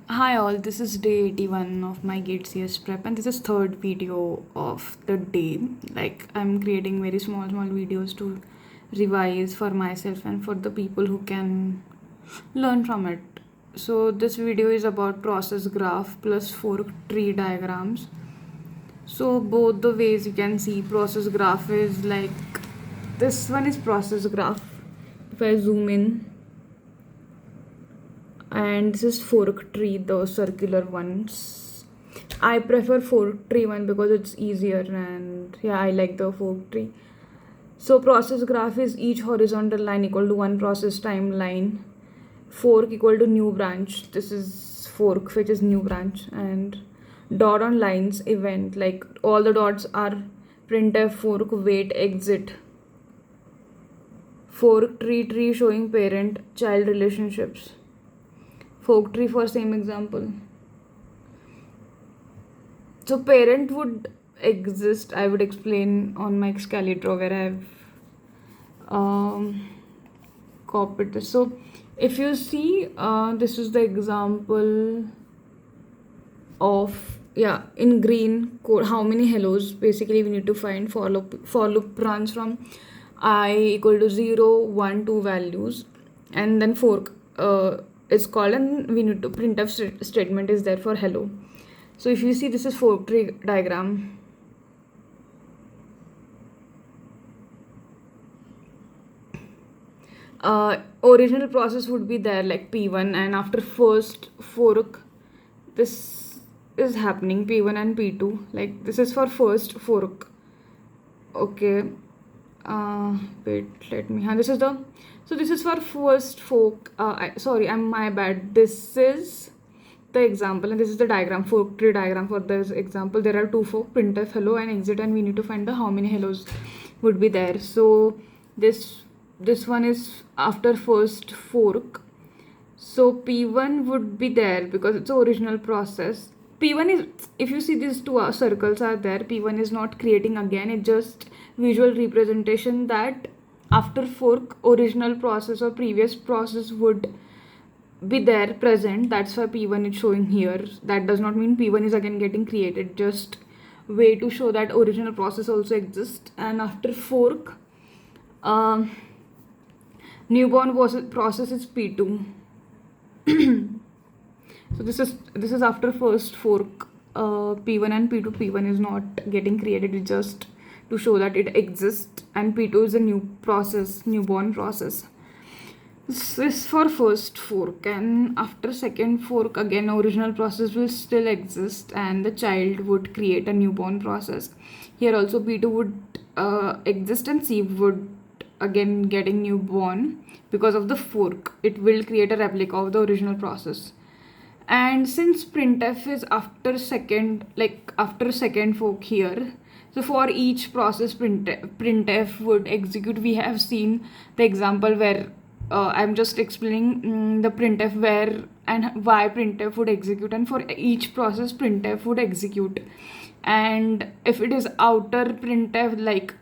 Hi all, this is day 81 of my GATE CS prep and this is third video of the day. Like I'm creating very small videos to revise for myself and for the people who can learn from it. So this video is about process graph plus fork tree diagrams. So both the ways you can see process graph is like this one is process graph. If I zoom in, and this is fork tree, the circular ones. I prefer fork tree one because it's easier, and yeah, I like the fork tree. So process graph is each horizontal line equal to one process timeline, fork equal to new branch. This is fork, which is new branch, and dot on lines event, like all the dots are printf, fork, wait, exit. Fork tree showing parent child relationships. Fork tree for same example. So parent would exist. I would explain on my Excalibur where I've copied this. So if you see, this is the example of, yeah, in green code how many hellos basically we need to find. For loop runs from I equal to 0 1 2 values, and then fork is called, and we need to printf statement is there for hello. So if you see, this is fork tree diagram. Original process would be there like P1, and after first fork this is happening, P1 and P2, like this is for first fork. Okay, wait, let me this is the, so this is for first fork. Sorry, I'm my bad. This is the example and this is the diagram, fork tree diagram. For this example there are two fork, printf hello and exit, and we need to find the how many hellos would be there. So this one is after first fork, so P1 would be there because it's the original process. P1 is, if you see these two circles are there, P1 is not creating again, it's just visual representation that after fork original process or previous process would be there present. That's why P1 is showing here. That does not mean P1 is again getting created, just way to show that original process also exists. And after fork, newborn process is P2. So this is after first fork, P1 and P2. P1 is not getting created, it's just to show that it exists, and P2 is a new process, newborn process. This is for first fork, and after second fork again original process will still exist and the child would create a newborn process. Here also P2 would exist and C would again getting newborn because of the fork. It will create a replica of the original process. And since printf is after second fork here, so for each process printf would execute. We have seen the example where I'm just explaining the printf where and why printf would execute, and for each process printf would execute. And if it is outer printf, like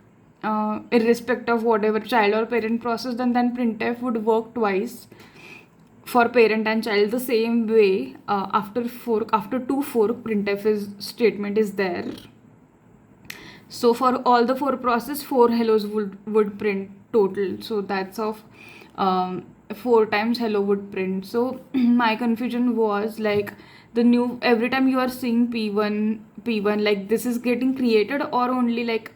irrespective of whatever child or parent process, then printf would work twice for parent and child. The same way, after two fork printf statement is there. So for all the four process, four hellos would print total. So that's of 4 times hello would print. So my confusion was like, the new, every time you are seeing P1 like this is getting created, or only like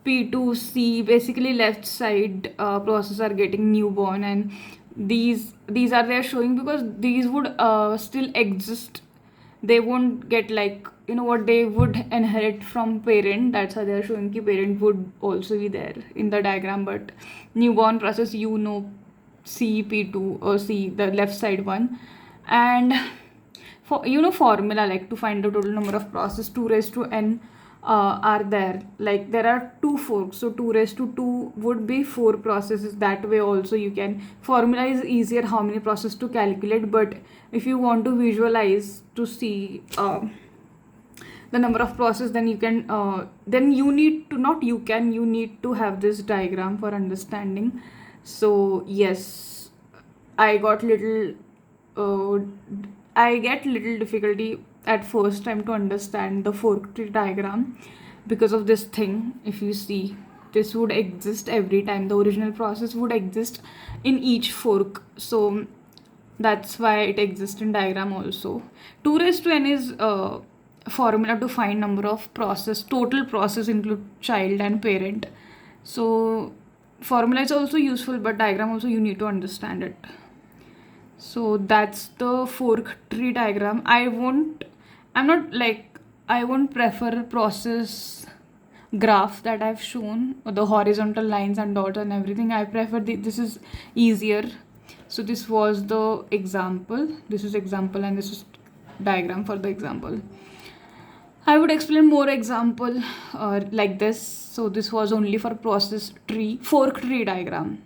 P2C, basically left side process are getting newborn, and these are they showing because these would still exist. They won't get, like, you know what, they would inherit from parent. That's how they're showing ki parent would also be there in the diagram, but newborn process, CP2 or C, the left side one. And for formula, like to find the total number of process, 2 raised to n are there. Like there are two forks, so 2 raised to 2 would be 4 processes. That way also you can, formula is easier how many process to calculate, but if you want to visualize to see the number of process, then you can then you need to, not you can, you need to have this diagram for understanding. So yes, I got little I get little difficulty at first time to understand the fork tree diagram because of this thing. If you see, this would exist every time. The original process would exist in each fork. So that's why it exists in diagram also. 2 raised to n is a formula to find number of process. Total process include child and parent. So formula is also useful, but diagram also you need to understand it. So that's the fork tree diagram. I won't prefer process graph that I've shown, or the horizontal lines and dots and everything. I prefer this is easier. So this was the example. This is example and this is diagram for the example. I would explain more example like this. So this was only for process tree, fork tree diagram.